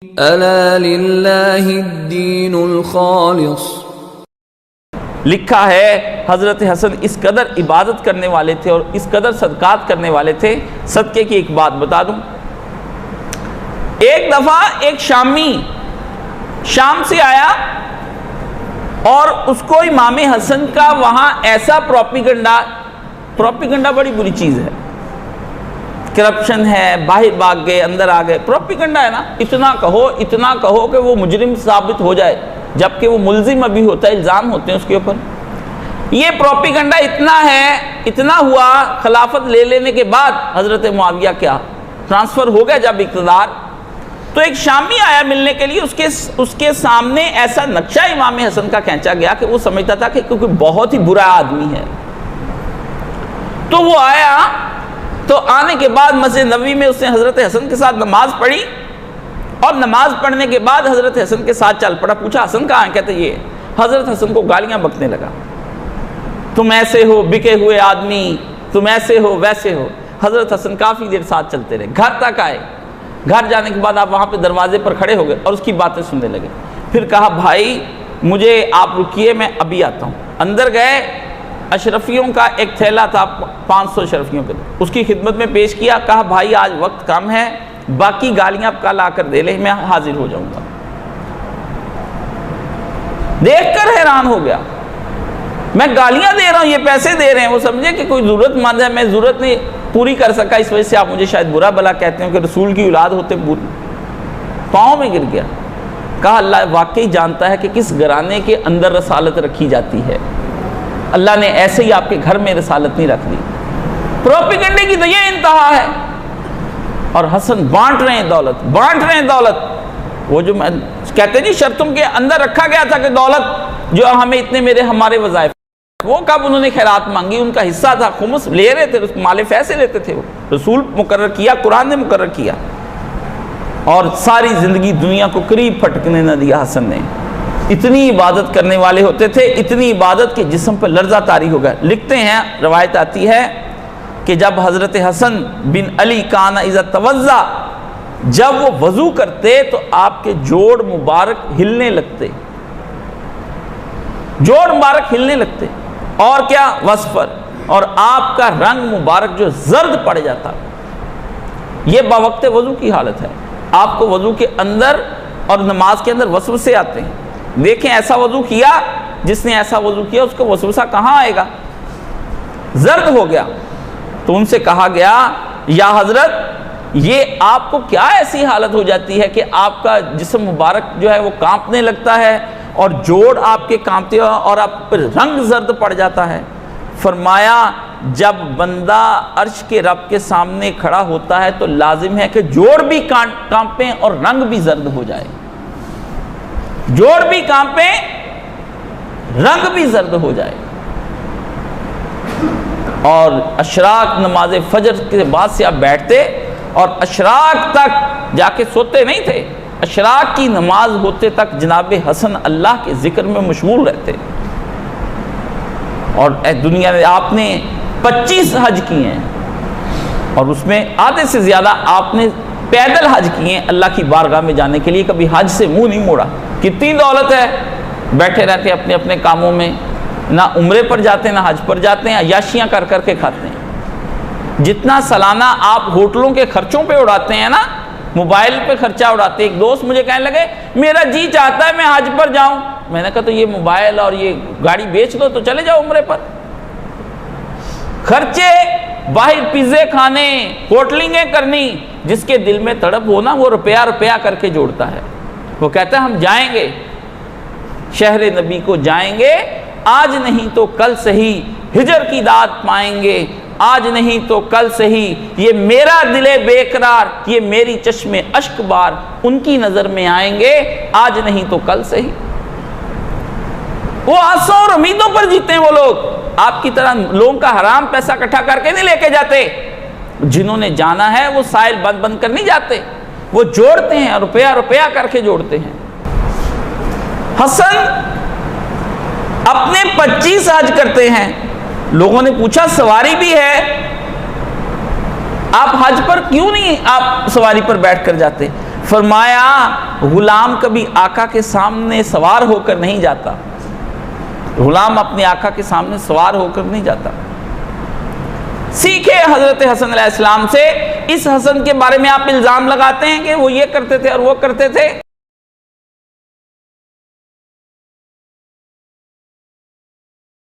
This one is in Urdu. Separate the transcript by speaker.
Speaker 1: ألا لله الدين الخالص۔
Speaker 2: لکھا ہے حضرت حسن اس قدر عبادت کرنے والے تھے اور اس قدر صدقات کرنے والے تھے۔ صدقے کی ایک بات بتا دوں، ایک دفعہ ایک شامی شام سے آیا اور اس کو امام حسن کا وہاں ایسا پروپیگنڈا بڑی بری چیز ہے، کرپشن ہے، باہر بھاگ گئے اندر آ گئے، پروپیگنڈا ہے نا، اتنا کہو کہ وہ مجرم ثابت ہو جائے جبکہ وہ ملزم ابھی ہوتا ہے، الزام ہوتے ہیں اس کے اوپر۔ یہ پروپیگنڈا اتنا ہے، اتنا ہوا، خلافت لے لینے کے بعد حضرت معاویہ کیا ٹرانسفر ہو گیا جب اقتدار، تو ایک شامی آیا ملنے کے لیے، اس کے سامنے ایسا نقشہ امام حسن کا کھینچا گیا کہ وہ سمجھتا تھا کہ کیونکہ بہت ہی برا آدمی ہے۔ تو وہ آیا، تو آنے کے بعد مسجد نبوی میں اس نے حضرت حسن کے ساتھ نماز پڑھی، اور نماز پڑھنے کے بعد حضرت حسن کے ساتھ چل پڑا۔ پوچھا حسن کہاں ہے؟ کہتے یہ۔ حضرت حسن کو گالیاں بکنے لگا، تم ایسے ہو بکے ہوئے آدمی، تم ایسے ہو ویسے ہو۔ حضرت حسن کافی دیر ساتھ چلتے رہے، گھر تک آئے۔ گھر جانے کے بعد آپ وہاں پہ دروازے پر کھڑے ہو گئے اور اس کی باتیں سننے لگے۔ پھر کہا بھائی مجھے آپ رکیے، میں ابھی آتا ہوں۔ اندر گئے، اشرفیوں کا ایک تھیلا تھا 500 اشرفیوں کے، اس کی خدمت میں پیش کیا۔ کہا بھائی آج وقت کم ہے، باقی گالیاں آپ کل آ کر دے لیں، میں حاضر ہو جاؤں گا۔ دیکھ کر حیران ہو گیا، میں گالیاں دے رہا ہوں، یہ پیسے دے رہے ہیں۔ وہ سمجھے کہ کوئی ضرورت مند ہے، میں ضرورت نہیں پوری کر سکا، اس وجہ سے آپ مجھے شاید برا بلا کہتے ہیں کہ رسول کی اولاد ہوتے پاؤں میں گر گیا۔ کہا اللہ واقعی جانتا ہے کہ کس گھرانے کے اندر رسالت رکھی جاتی ہے، اللہ نے ایسے ہی آپ کے گھر میں رسالت نہیں رکھ دی۔ پروپیگنڈے کی تو یہ انتہا ہے۔ اور حسن بانٹ رہے ہیں دولت، وہ جو میں کہتے ہیں جی شرطوں کے اندر رکھا گیا تھا کہ دولت جو ہمیں اتنے ہمارے وظائف، وہ کب انہوں نے خیرات مانگی، ان کا حصہ تھا، خمس لے رہے تھے، مال فیصل لیتے تھے، وہ رسول مقرر کیا، قرآن نے مقرر کیا، اور ساری زندگی دنیا کو قریب پھٹکنے نہ دیا حسن نے۔ اتنی عبادت کرنے والے ہوتے تھے، اتنی عبادت کہ جسم پہ لرزہ طاری ہو گیا۔ لکھتے ہیں، روایت آتی ہے کہ جب حضرت حسن بن علی کان اذا توضا، جب وہ وضو کرتے تو آپ کے جوڑ مبارک ہلنے لگتے، اور کیا وصفر، اور آپ کا رنگ مبارک جو زرد پڑ جاتا۔ یہ باوقت وضو کی حالت ہے، آپ کو وضو کے اندر اور نماز کے اندر وسوسے آتے ہیں۔ دیکھیں ایسا وضو کیا، جس نے ایسا وضو کیا اس کو وسوسہ کہاں آئے گا، زرد ہو گیا۔ تو ان سے کہا گیا یا حضرت یہ آپ کو کیا ایسی حالت ہو جاتی ہے کہ آپ کا جسم مبارک جو ہے وہ کانپنے لگتا ہے اور جوڑ آپ کے کانپتے ہیں اور آپ پر رنگ زرد پڑ جاتا ہے؟ فرمایا جب بندہ عرش کے رب کے سامنے کھڑا ہوتا ہے تو لازم ہے کہ جوڑ بھی کانپیں اور رنگ بھی زرد ہو جائے، جوڑ بھی کانپیں رنگ بھی زرد ہو جائے۔ اور اشراق نماز فجر کے بعد سے آپ بیٹھتے اور اشراق تک جا کے سوتے نہیں تھے، اشراق کی نماز ہوتے تک جناب حسن اللہ کے ذکر میں مشغول رہتے۔ اور دنیا میں آپ نے 25 حج کیے ہیں، اور اس میں آدھے سے زیادہ آپ نے پیدل حج کیے ہیں اللہ کی بارگاہ میں جانے کے لیے، کبھی حج سے منہ نہیں موڑا۔ کتنی دولت ہے، بیٹھے رہتے اپنے اپنے کاموں میں، نہ عمرے پر جاتے نہ حج پر جاتے ہیں، عیاشیاں کر کر کے کھاتے ہیں۔ جتنا سالانہ آپ ہوٹلوں کے خرچوں پہ اڑاتے ہیں نا، موبائل پہ خرچہ اڑاتے۔ ایک دوست مجھے کہنے لگے میرا جی چاہتا ہے میں حج پر جاؤں، میں نے کہا تو یہ موبائل اور یہ گاڑی بیچ دو تو چلے جاؤ عمرے پر۔ خرچے، باہر پیزے کھانے، ہوٹلنگیں کرنی، جس کے دل میں تڑپ ہو نا وہ روپیہ کر کے جوڑتا ہے۔ وہ کہتا ہے ہم جائیں گے، شہر نبی کو جائیں گے، آج نہیں تو کل سے ہی ہجر کی داد پائیں گے، آج نہیں تو کل سے ہی یہ میرا دل بے قرار، یہ میری چشم اشک بار ان کی نظر میں آئیں گے، آج نہیں تو کل سے ہی۔ وہ آسوں اور امیدوں پر جیتے ہیں وہ لوگ، آپ کی طرح لوگوں کا حرام پیسہ اکٹھا کر کے نہیں لے کے جاتے۔ جنہوں نے جانا ہے وہ سائل بند بند کر نہیں جاتے، وہ جوڑتے ہیں، روپیہ کر کے جوڑتے ہیں۔ حسن اپنے 25 حج کرتے ہیں۔ لوگوں نے پوچھا سواری بھی ہے، آپ حج پر کیوں نہیں آپ سواری پر بیٹھ کر جاتے؟ فرمایا غلام کبھی آقا کے سامنے سوار ہو کر نہیں جاتا، غلام اپنے آقا کے سامنے سوار ہو کر نہیں جاتا۔ سیکھے حضرت حسن علیہ السلام سے۔ اس حسن کے بارے میں آپ الزام لگاتے ہیں کہ وہ یہ کرتے تھے اور وہ کرتے تھے،